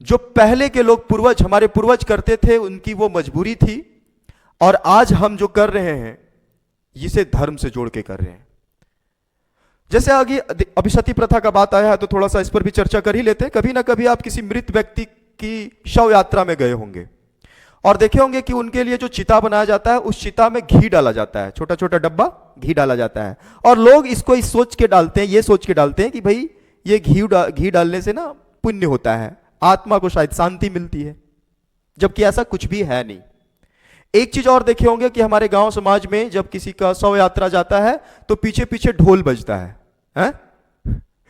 जो पहले के लोग पूर्वज, हमारे पूर्वज करते थे, उनकी वो मजबूरी थी, और आज हम जो कर रहे हैं इसे धर्म से जोड़ के कर रहे हैं। जैसे आगे अभी सती प्रथा का बात आया है तो थोड़ा सा इस पर भी चर्चा कर ही लेते हैं। कभी ना कभी आप किसी मृत व्यक्ति की शव यात्रा में गए होंगे और देखे होंगे कि उनके लिए जो चिता बनाया जाता है, उस चिता में घी डाला जाता है, छोटा छोटा डब्बा घी डाला जाता है, और लोग इसको इस सोच के डालते हैं, ये सोच के डालते हैं कि भाई ये घी डालने से ना पुण्य होता है, आत्मा को शायद शांति मिलती है, जबकि ऐसा कुछ भी है नहीं। एक चीज और देखे होंगे कि हमारे गांव समाज में जब किसी का शव यात्रा जाता है तो पीछे पीछे ढोल बजता है, हैं?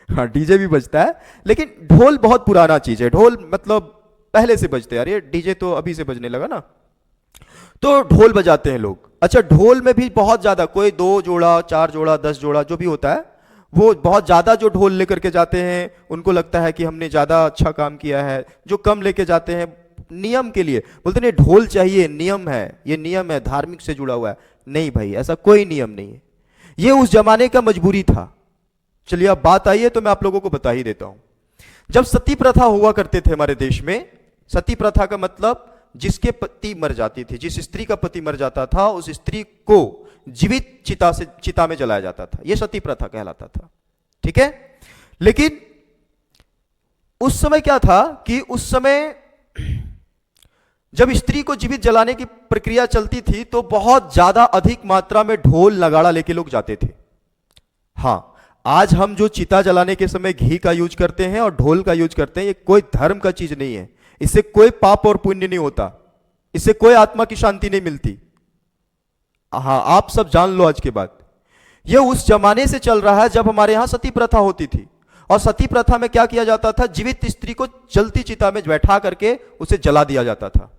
हाँ, डीजे भी बजता है, लेकिन ढोल बहुत पुराना चीज है। ढोल मतलब पहले से बजते हैं, अरे डीजे तो अभी से बजने लगा ना, तो ढोल बजाते हैं लोग। अच्छा, ढोल में भी बहुत ज्यादा, कोई 2 जोड़ा, 4 जोड़ा, 10 जोड़ा जो भी होता है, वो बहुत ज्यादा जो ढोल लेकर के जाते हैं उनको लगता है कि हमने ज्यादा अच्छा काम किया है। जो कम लेके जाते हैं नियम के लिए, बोलते नहीं ढोल चाहिए, नियम है, ये नियम है, धार्मिक से जुड़ा हुआ है। नहीं भाई, ऐसा कोई नियम नहीं है, ये उस जमाने का मजबूरी था। चलिए अब बात आई है तो मैं आप लोगों को बता ही देता हूं। जब सती प्रथा हुआ करते थे हमारे देश में, सती प्रथा का मतलब जिसके पति मर जाती थी, जिस स्त्री का पति मर जाता था, उस स्त्री को जीवित चिता में जलाया जाता था, यह सती प्रथा कहलाता था। ठीक है, लेकिन उस समय क्या था कि उस समय जब स्त्री को जीवित जलाने की प्रक्रिया चलती थी तो बहुत ज्यादा अधिक मात्रा में ढोल नगाड़ा लेके लोग जाते थे। हां, आज हम जो चिता जलाने के समय घी का यूज करते हैं और ढोल का यूज करते हैं, ये कोई धर्म का चीज नहीं है, इससे कोई पाप और पुण्य नहीं होता, इससे कोई आत्मा की शांति नहीं मिलती। हां, आप सब जान लो आज के बाद। यह उस जमाने से चल रहा है जब हमारे यहां सती प्रथा होती थी, और सती प्रथा में क्या किया जाता था, जीवित स्त्री को जलती चिता में बैठा करके उसे जला दिया जाता था।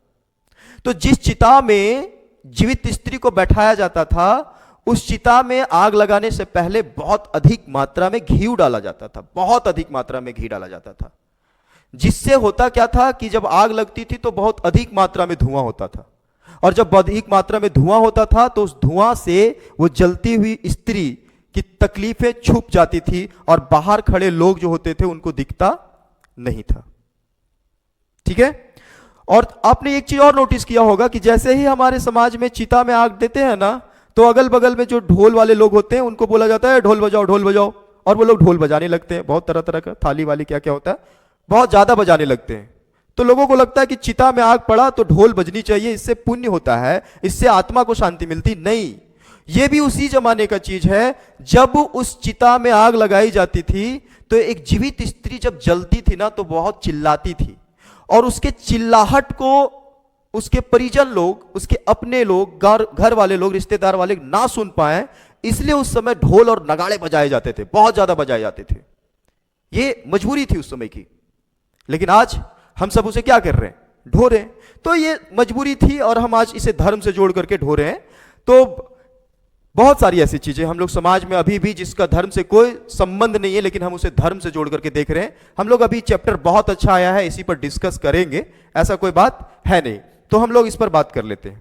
तो जिस चिता में जीवित स्त्री को बैठाया जाता था, उस चिता में आग लगाने से पहले बहुत अधिक मात्रा में घी डाला जाता था, बहुत अधिक मात्रा में घी डाला जाता था। जिससे होता क्या था कि जब आग लगती थी तो बहुत अधिक मात्रा में धुआं होता था, और जब अधिक मात्रा में धुआं होता था तो उस धुआं से वो जलती हुई स्त्री की तकलीफें छुप जाती थी, और बाहर खड़े लोग जो होते थे उनको दिखता नहीं था। ठीक है, और आपने एक चीज और नोटिस किया होगा कि जैसे ही हमारे समाज में चिता में आग देते हैं ना, तो अगल बगल में जो ढोल वाले लोग होते हैं उनको बोला जाता है ढोल बजाओ, ढोल बजाओ, और वो लोग ढोल बजाने लगते हैं। बहुत तरह तरह का थाली वाली क्या क्या होता है, बहुत ज्यादा बजाने लगते हैं। तो लोगों को लगता है कि चिता में आग पड़ा तो ढोल बजनी चाहिए, इससे पुण्य होता है, इससे आत्मा को शांति मिलती। नहीं, यह भी उसी जमाने का चीज है। जब उस चिता में आग लगाई जाती थी तो एक जीवित स्त्री जब जलती थी ना तो बहुत चिल्लाती थी, और उसके चिल्लाहट को उसके परिजन लोग, उसके अपने लोग, घर वाले लोग, रिश्तेदार वाले ना सुन पाए, इसलिए उस समय ढोल और नगाड़े बजाए जाते थे, बहुत ज्यादा बजाए जाते थे। ये मजबूरी थी उस समय की। लेकिन आज हम सब उसे क्या कर रहे हैं, ढो रहे हैं। तो ये मजबूरी थी और हम आज इसे धर्म से जोड़ करके ढो रहे हैं। तो बहुत सारी ऐसी चीजें हम लोग समाज में अभी भी, जिसका धर्म से कोई संबंध नहीं है, लेकिन हम उसे धर्म से जोड़ करके देख रहे हैं। हम लोग अभी चैप्टर बहुत अच्छा आया है, इसी पर डिस्कस करेंगे, ऐसा कोई बात है नहीं, तो हम लोग इस पर बात कर लेते हैं।